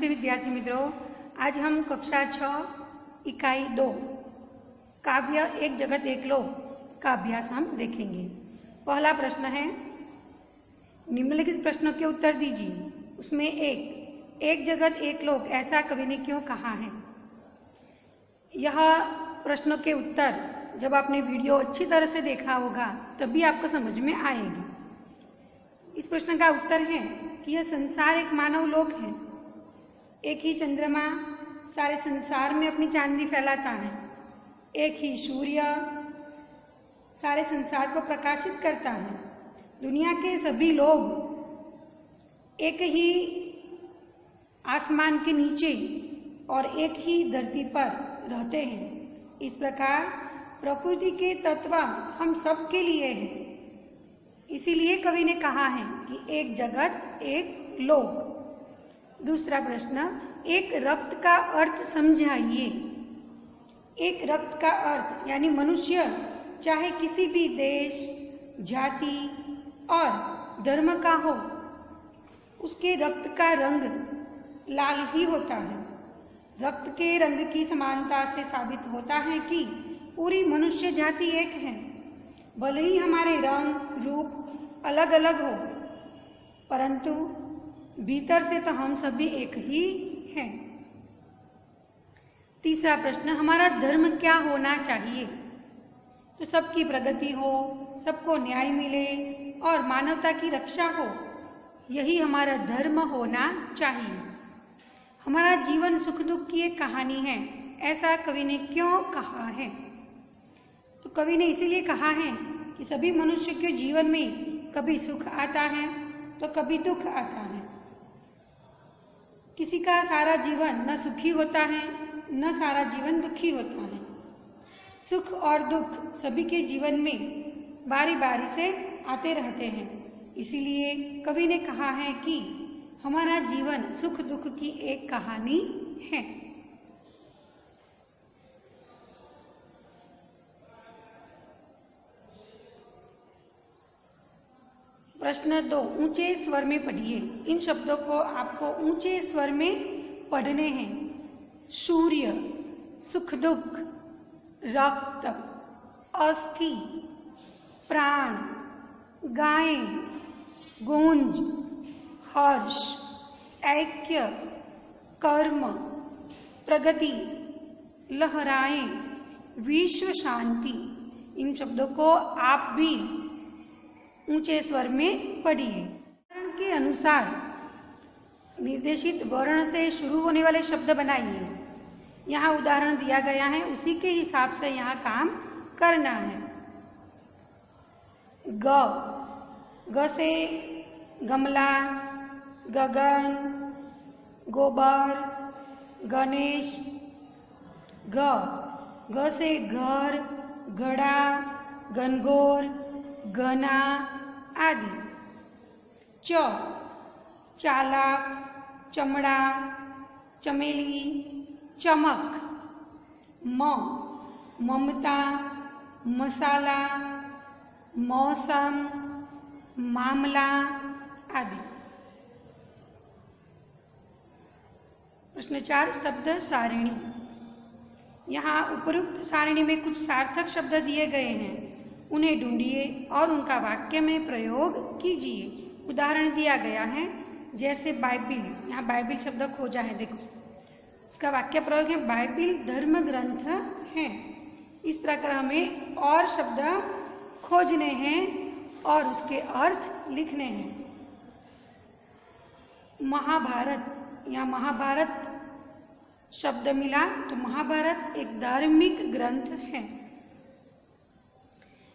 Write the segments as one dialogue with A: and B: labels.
A: नमस्ते विद्यार्थी मित्रों, आज हम कक्षा 6 इकाई 2 काव्य एक जगत एक लोक का अभ्यास हम देखेंगे। पहला प्रश्न है, निम्नलिखित प्रश्नों के उत्तर दीजिए। उसमें एक जगत एक लोक ऐसा कवि ने क्यों कहा है? यह प्रश्नों के उत्तर जब आपने वीडियो अच्छी तरह से देखा होगा तभी आपको समझ में आएगी। इस प्रश्न का उत्तर है कि यह संसार एक मानव लोक है। एक ही चंद्रमा सारे संसार में अपनी चांदनी फैलाता है। एक ही सूर्य सारे संसार को प्रकाशित करता है। दुनिया के सभी लोग एक ही आसमान के नीचे और एक ही धरती पर रहते हैं। इस प्रकार प्रकृति के तत्व हम सब के लिए हैं। इसीलिए कवि ने कहा है कि एक जगत एक लोक। दूसरा प्रश्न, एक रक्त का अर्थ समझाइए। एक रक्त का अर्थ यानी मनुष्य चाहे किसी भी देश, जाति और धर्म का हो, उसके रक्त का रंग लाल ही होता है। रक्त के रंग की समानता से साबित होता है कि पूरी मनुष्य जाति एक है। भले ही हमारे रंग रूप अलग अलग हो, परंतु भीतर से तो हम सभी एक ही हैं। तीसरा प्रश्न, हमारा धर्म क्या होना चाहिए? तो सबकी प्रगति हो, सबको न्याय मिले और मानवता की रक्षा हो, यही हमारा धर्म होना चाहिए। हमारा जीवन सुख दुख की एक कहानी है, ऐसा कवि ने क्यों कहा है? तो कवि ने इसीलिए कहा है कि सभी मनुष्य के जीवन में कभी सुख आता है तो कभी दुख आता है। किसी का सारा जीवन न सुखी होता है न सारा जीवन दुखी होता है। सुख और दुख सभी के जीवन में बारी बारी से आते रहते हैं। इसीलिए कवि ने कहा है कि हमारा जीवन सुख दुख की एक कहानी है। प्रश्न 2, ऊंचे स्वर में पढ़िए। इन शब्दों को आपको ऊंचे स्वर में पढ़ने हैं। सूर्य, सुख दुख, रक्त, अस्थि, प्राण, गाय, गूंज, हर्ष, ऐक्य, कर्म, प्रगति, लहराएं, विश्व शांति। इन शब्दों को आप भी ऊंचे स्वर में पढ़िए। उदाहरण के अनुसार निर्देशित वर्ण से शुरू होने वाले शब्द बनाइए। यहाँ उदाहरण दिया गया है, उसी के हिसाब से यहाँ काम करना है। ग से गमला, गगन, गोबर, गणेश। ग से घर, घड़ा, गनगोर, घना आदि। चालाक, चमड़ा, चमेली, चमक। ममता, मसाला, मौसम, मामला आदि। प्रश्न 4, शब्द सारिणी। यहाँ उपरोक्त सारिणी में कुछ सार्थक शब्द दिए गए हैं, उन्हें ढूंढिए और उनका वाक्य में प्रयोग कीजिए। उदाहरण दिया गया है जैसे बाइबिल। यहाँ बाइबिल शब्द खोजा है, देखो उसका वाक्य प्रयोग है, बाइबिल धर्म ग्रंथ है। इस प्रकार हमें और शब्द खोजने हैं और उसके अर्थ लिखने हैं। महाभारत, यहाँ महाभारत शब्द मिला तो महाभारत एक धार्मिक ग्रंथ है।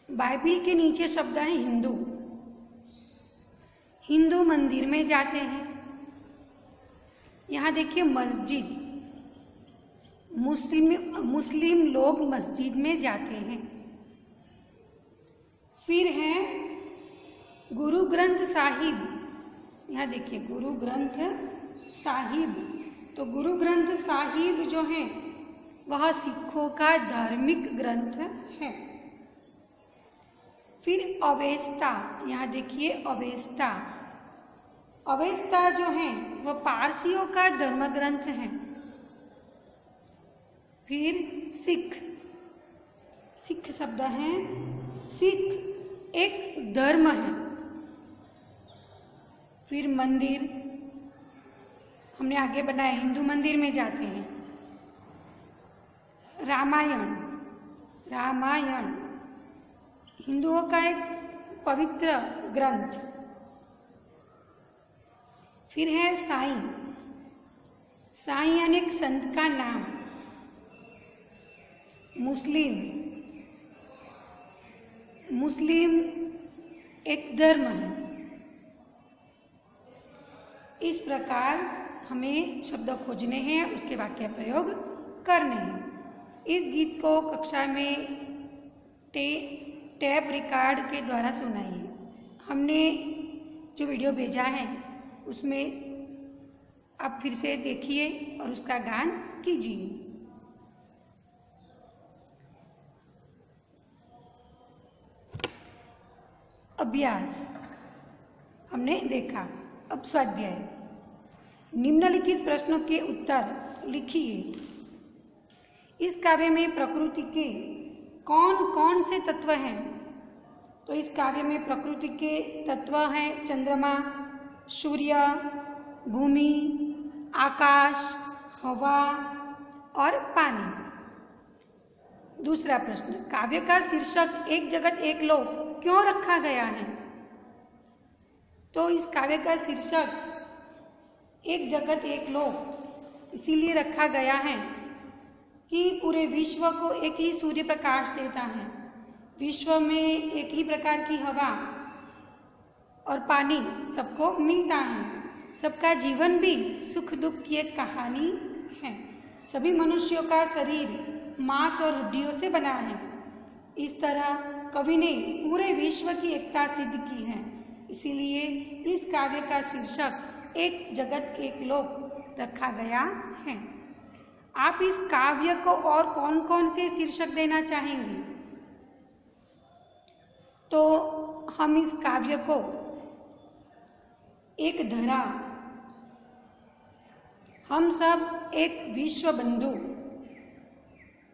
A: बाइबिल के नीचे शब्द है हिंदू। हिंदू मंदिर में जाते हैं। यहाँ देखिए मस्जिद, मुस्लिम लोग मस्जिद में जाते हैं। फिर है गुरु ग्रंथ साहिब। यहाँ देखिए गुरु ग्रंथ साहिब, तो गुरु ग्रंथ साहिब जो है वह सिखों का धार्मिक ग्रंथ है। फिर अवेस्ता, यहाँ देखिए अवेस्ता अवेस्ता जो है वह पारसियों का धर्म ग्रंथ है। फिर सिख, सिख शब्द है, सिख एक धर्म है। फिर मंदिर, हमने आगे बनाया हिंदू मंदिर में जाते हैं। रामायण, रामायण हिंदुओं का एक पवित्र ग्रंथ। फिर है साईं, साईं यानी एक संत का नाम। मुस्लिम, मुस्लिम एक धर्म है। इस प्रकार हमें शब्द खोजने हैं, उसके वाक्य प्रयोग करने हैं। इस गीत को कक्षा में टैप रिकॉर्ड के द्वारा सुनाइए। हमने जो वीडियो भेजा है उसमें आप फिर से देखिए और उसका गान कीजिए। अभ्यास हमने देखा। अब स्वाध्याय, निम्नलिखित प्रश्नों के उत्तर लिखिए। इस काव्य में प्रकृति के कौन कौन से तत्व हैं? तो इस काव्य में प्रकृति के तत्व हैं चंद्रमा, सूर्य, भूमि, आकाश, हवा और पानी। दूसरा प्रश्न, काव्य का शीर्षक एक जगत एक लोक क्यों रखा गया है? तो इस काव्य का शीर्षक एक जगत एक लोक इसीलिए रखा गया है कि पूरे विश्व को एक ही सूर्य प्रकाश देता है। विश्व में एक ही प्रकार की हवा और पानी सबको मिलता है। सबका जीवन भी सुख दुख की एक कहानी है। सभी मनुष्यों का शरीर मांस और हड्डियों से बना है। इस तरह कवि ने पूरे विश्व की एकता सिद्ध की है। इसीलिए इस काव्य का शीर्षक एक जगत एक लोक रखा गया है। आप इस काव्य को और कौन कौन से शीर्षक देना चाहेंगे? तो हम इस काव्य को एक धरा, हम सब एक विश्व बंधु,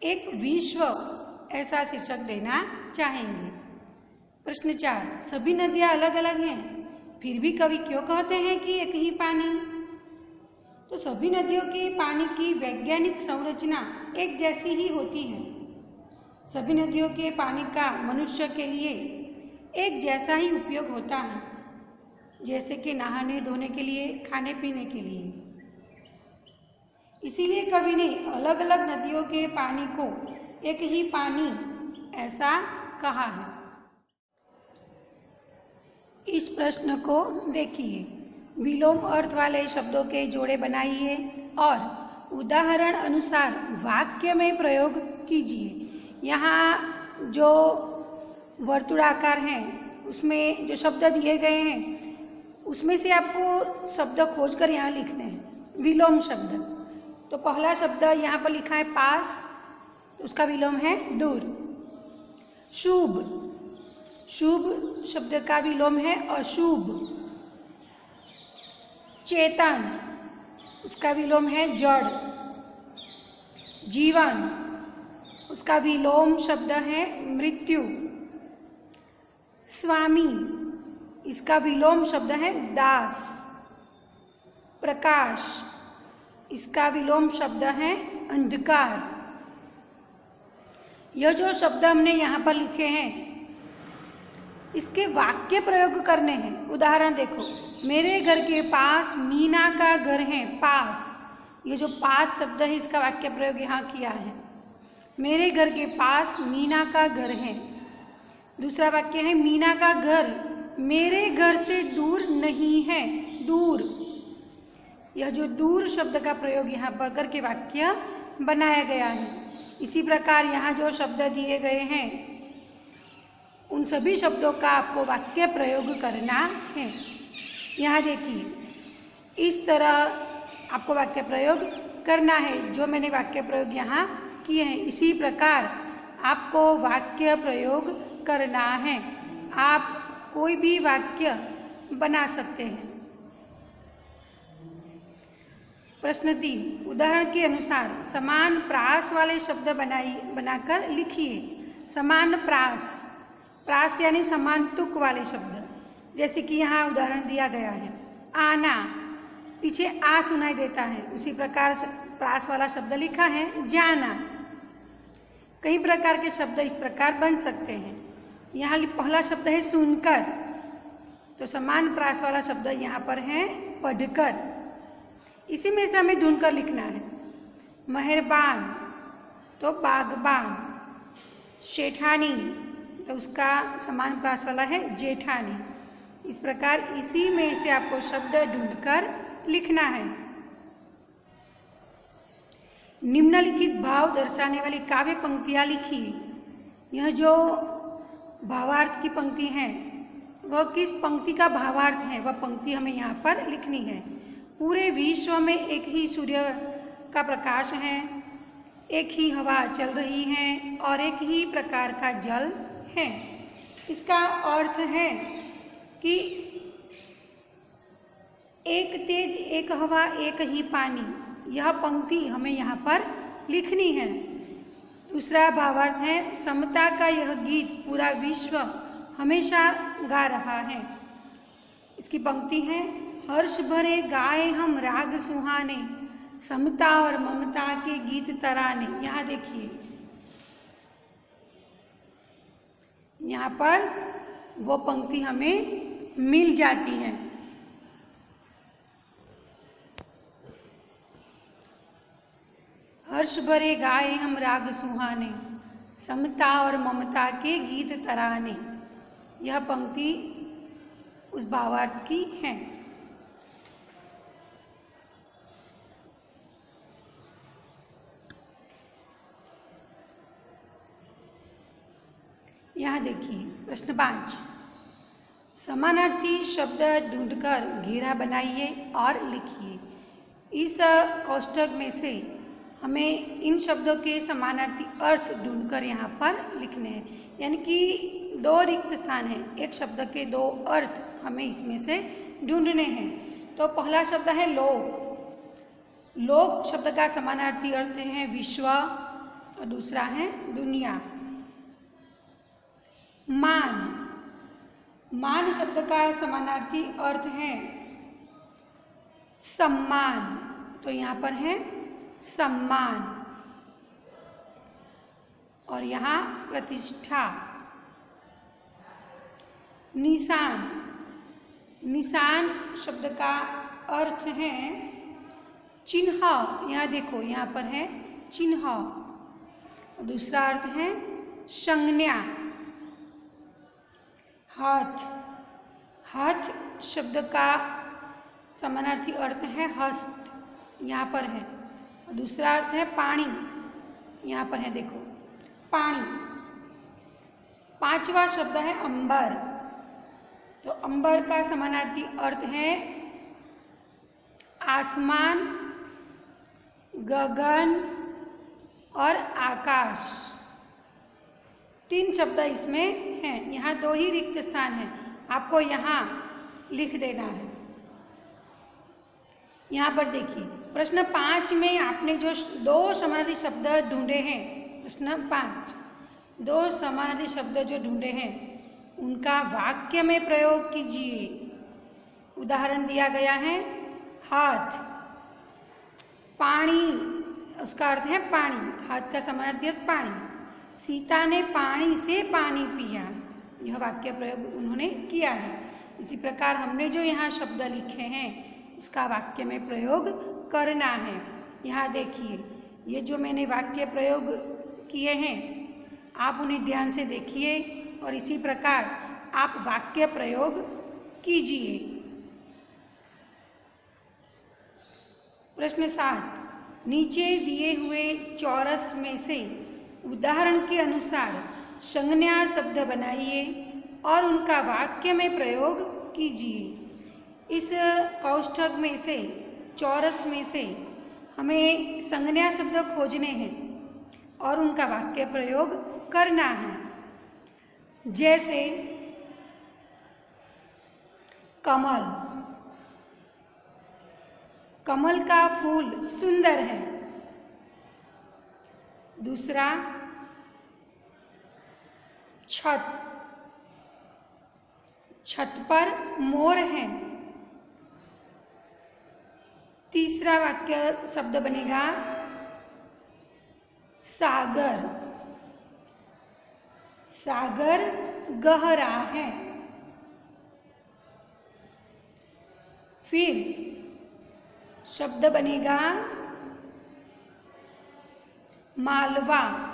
A: एक विश्व ऐसा शीर्षक देना चाहेंगे। प्रश्न 4, सभी नदियां अलग अलग हैं, फिर भी कवि क्यों कहते हैं कि एक ही पानी? तो सभी नदियों के पानी की वैज्ञानिक संरचना एक जैसी ही होती है। सभी नदियों के पानी का मनुष्य के लिए एक जैसा ही उपयोग होता है, जैसे कि नहाने धोने के लिए, खाने पीने के लिए। इसीलिए कवि ने अलग अलग नदियों के पानी को एक ही पानी ऐसा कहा है। इस प्रश्न को देखिए। विलोम अर्थ वाले शब्दों के जोड़े बनाइए और उदाहरण अनुसार वाक्य में प्रयोग कीजिए। यहाँ जो वर्तुड़ाकार हैं उसमें जो शब्द दिए गए हैं उसमें से आपको शब्द खोजकर यहाँ लिखने हैं। विलोम शब्द, तो पहला शब्द यहाँ पर लिखा है पास, उसका विलोम है दूर। शुभ, शुभ शब्द का विलोम है अशुभ। चेतन, उसका विलोम है जड़। जीवन, उसका विलोम शब्द है मृत्यु। स्वामी, इसका विलोम शब्द है दास। प्रकाश, इसका विलोम शब्द है अंधकार। यह जो शब्द हमने यहाँ पर लिखे हैं इसके वाक्य प्रयोग करने हैं। उदाहरण देखो, मेरे घर के पास मीना का घर है। पास, ये जो पास शब्द है इसका वाक्य प्रयोग यहाँ किया है। मेरे घर के पास मीना का घर है। दूसरा वाक्य है मीना का घर मेरे घर से दूर नहीं है। दूर, यह जो दूर शब्द का प्रयोग यहाँ पर करके वाक्य बनाया गया है। इसी प्रकार यहाँ जो शब्द दिए गए हैं उन सभी शब्दों का आपको वाक्य प्रयोग करना है। यहाँ देखिए, इस तरह आपको वाक्य प्रयोग करना है जो मैंने वाक्य प्रयोग यहाँ किए हैं। इसी प्रकार आपको वाक्य प्रयोग करना है। आप कोई भी वाक्य बना सकते हैं। प्रश्न 3, उदाहरण के अनुसार समान प्रास वाले शब्द बनाकर लिखिए। समान प्रास, प्रास यानी समान तुक वाले शब्द, जैसे कि यहाँ उदाहरण दिया गया है, आना, पीछे आ सुनाई देता है, उसी प्रकार प्रास वाला शब्द लिखा है, जाना। कई प्रकार के शब्द इस प्रकार बन सकते हैं। यहाँ पहला शब्द है सुनकर, तो समान प्रास वाला शब्द यहाँ पर है पढ़कर। इसी में से हमें ढूंढकर लिखना है। मेहरबान तो बागबान, शेठानी तो उसका समान प्रास वाला है जेठानी। इस प्रकार इसी में से आपको शब्द ढूंढकर लिखना है। निम्नलिखित भाव दर्शाने वाली काव्य पंक्तियां लिखिए। यह जो भावार्थ की पंक्ति है वह किस पंक्ति का भावार्थ है, वह पंक्ति हमें यहाँ पर लिखनी है। पूरे विश्व में एक ही सूर्य का प्रकाश है, एक ही हवा चल रही है और एक ही प्रकार का जल है। इसका अर्थ है कि एक तेज, एक हवा, एक ही पानी, यह पंक्ति हमें यहाँ पर लिखनी है। दूसरा भावार्थ है समता का यह गीत पूरा विश्व हमेशा गा रहा है। इसकी पंक्ति है हर्ष भरे गाए हम राग सुहाने, समता और ममता के गीत तराने। यहाँ देखिए, यहाँ पर वो पंक्ति हमें मिल जाती है। हर्ष भरे गाए हम राग सुहाने, समता और ममता के गीत तराने, यह पंक्ति उस भावार्थ की है। यहाँ देखिए प्रश्न 5, समानार्थी शब्द ढूंढकर घेरा बनाइए और लिखिए। इस कोष्ठक में से हमें इन शब्दों के समानार्थी अर्थ ढूंढकर यहाँ पर लिखने हैं, यानी कि 2 रिक्त स्थान हैं, एक शब्द के 2 अर्थ हमें इसमें से ढूंढने हैं। तो पहला शब्द है लोक। लोक शब्द का समानार्थी अर्थ है विश्व और दूसरा है दुनिया। मान, मान शब्द का समानार्थी अर्थ है सम्मान, तो यहाँ पर है सम्मान। और यहाँ प्रतिष्ठा। निशान, निशान शब्द का अर्थ है चिन्ह। यहाँ देखो, यहाँ पर है चिन्ह। और दूसरा अर्थ है संज्ञा। हाथ, हाथ शब्द का समानार्थी अर्थ है हस्त, यहाँ पर है। और दूसरा अर्थ है पानी, यहाँ पर है देखो पानी। 5वां शब्द है अंबर, तो अंबर का समानार्थी अर्थ है आसमान, गगन और आकाश। 3 शब्द इसमें हैं। यहाँ 2 ही रिक्त स्थान हैं, आपको यहाँ लिख देना है। यहाँ पर देखिए प्रश्न 5 में आपने जो 2 समानार्थी शब्द ढूंढे हैं, प्रश्न 5 2 समानार्थी शब्द जो ढूंढे हैं उनका वाक्य में प्रयोग कीजिए। उदाहरण दिया गया है हाथ, पानी, उसका अर्थ है पानी, हाथ का समानार्थी अर्थ पानी। सीता ने पानी से पानी पिया, यह वाक्य प्रयोग उन्होंने किया है। इसी प्रकार हमने जो यहाँ शब्द लिखे हैं उसका वाक्य में प्रयोग करना है। यहाँ देखिए, ये जो मैंने वाक्य प्रयोग किए हैं आप उन्हें ध्यान से देखिए और इसी प्रकार आप वाक्य प्रयोग कीजिए। प्रश्न 7, नीचे दिए हुए चौरस में से उदाहरण के अनुसार संज्ञा शब्द बनाइए और उनका वाक्य में प्रयोग कीजिए। इस कोष्ठक में से, चौरस में से हमें संज्ञा शब्द खोजने हैं और उनका वाक्य प्रयोग करना है। जैसे कमल, कमल का फूल सुंदर है। दूसरा, छत, छत पर मोर है। तीसरा वाक्य शब्द बनेगा सागर, सागर गहरा है। फिर शब्द बनेगा मालवा,